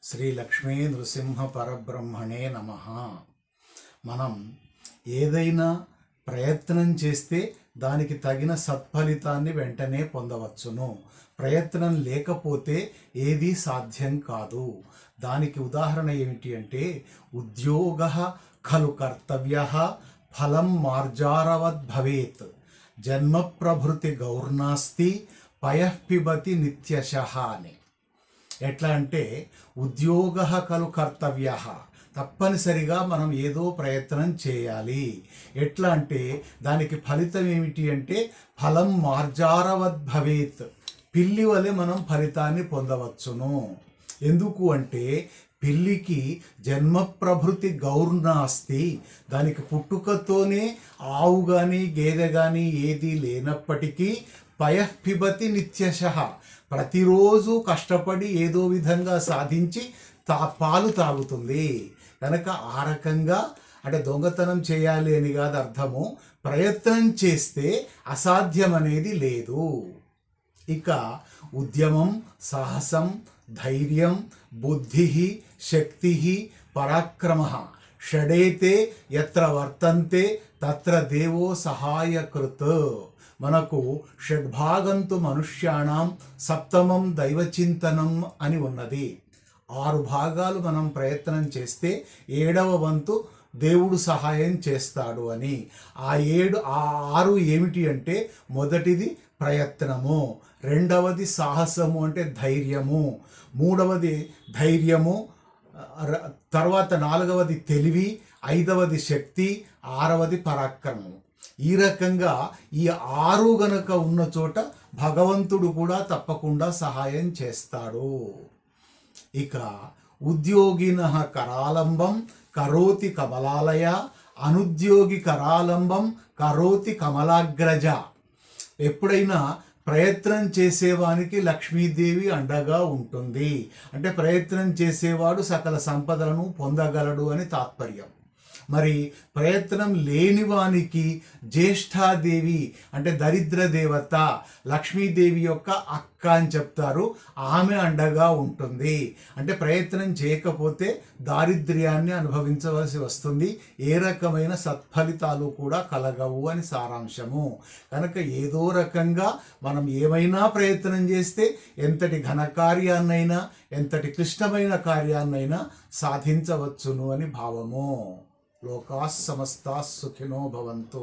శ్రీ లక్ష్మీ నృసింహ పరబ్రహ్మణే నమః. మనం ఏదైనా ప్రయత్నం చేస్తే దానికి తగిన సత్ఫలితాన్ని వెంటనే పొందవచ్చును. ప్రయత్నం లేకపోతే ఏదీ సాధ్యం కాదు. దానికి ఉదాహరణ ఏమిటి అంటే, ఉద్యోగ ఖలు కర్తవ్య ఫలం మార్జారవద్ భవేత్, జన్మ ప్రభృతి గౌర్నాస్తి పయఃపిబతి నిత్యశః అని. ఎట్లా అంటే, ఉద్యోగ ఖలు కర్తవ్య, తప్పనిసరిగా మనం ఏదో ప్రయత్నం చేయాలి. ఎట్లా అంటే దానికి ఫలితం ఏమిటి అంటే, ఫలం మార్జారవద్ భవేత్, పిల్లి వలె మనం ఫలితాన్ని పొందవచ్చును. ఎందుకు అంటే, పిల్లికి జన్మ ప్రభృతి గౌర్నాస్తి, దానికి పుట్టుకతోనే ఆవు కానీ గేదె కానీ ఏది లేనప్పటికీ పయఃపిబతి నిత్యశః, ప్రతిరోజు కష్టపడి ఏదో విధంగా సాధించి పాలు తాగుతుంది. కనుక ఆ రకంగా అంటే దొంగతనం చేయాలి అని కాదు అర్థము, ప్రయత్నం చేస్తే అసాధ్యం అనేది లేదు. ఇక ఉద్యమం, సాహసం, ధైర్యం, బుద్ధి, శక్తి, పరాక్రమ షడేతే యత్ర వర్తంతే తత్ర దేవో సహాయకృత్. మనకు షడ్భాగంతు మనుష్యాణం సప్తమం దైవచింతనం అని ఉన్నది. 6 భాగాలు మనం ప్రయత్నం చేస్తే 7వ వంతు దేవుడు సహాయం చేస్తాడు అని. ఆ 6 ఏమిటి అంటే, మొదటిది ప్రయత్నము, రెండవది సాహసము అంటే ధైర్యము, మూడవది ధైర్యము, తర్వాత 4వది తెలివి, 5వది శక్తి, 6వది పరాక్రమము. ఈ రకంగా ఈ 6 గనక ఉన్న చోట భగవంతుడు కూడా తప్పకుండా సహాయం చేస్తాడు. ఇక ఉద్యోగినః కరాలంబం కరోతి కమలాలయ, అనుద్యోగి కరాలంబం కరోతి కమలాగ్రజ. ఎప్పుడైనా ప్రయత్నం చేసేవానికి లక్ష్మీదేవి అండగా ఉంటుంది. అంటే ప్రయత్నం చేసేవాడు సకల సంపదలను పొందగలడు అని తాత్పర్యం. మరి ప్రయత్నం లేనివానికి జ్యేష్ఠాదేవి అంటే దరిద్ర దేవత లక్ష్మీదేవి యొక్క అక్క అని చెప్తారు, ఆమె అండగా ఉంటుంది. అంటే ప్రయత్నం చేయకపోతే దారిద్ర్యాన్ని అనుభవించవలసి వస్తుంది, ఏ రకమైన సత్ఫలితాలు కూడా కలగవు అని సారాంశము. కనుక ఏదో రకంగా మనం ఏమైనా ప్రయత్నం చేస్తే ఎంతటి ఘనకార్యాన్నైనా ఎంతటి క్లిష్టమైన కార్యాన్నైనా సాధించవచ్చును అని భావము. లోకాః సమస్తాః సుఖినో భవంతు.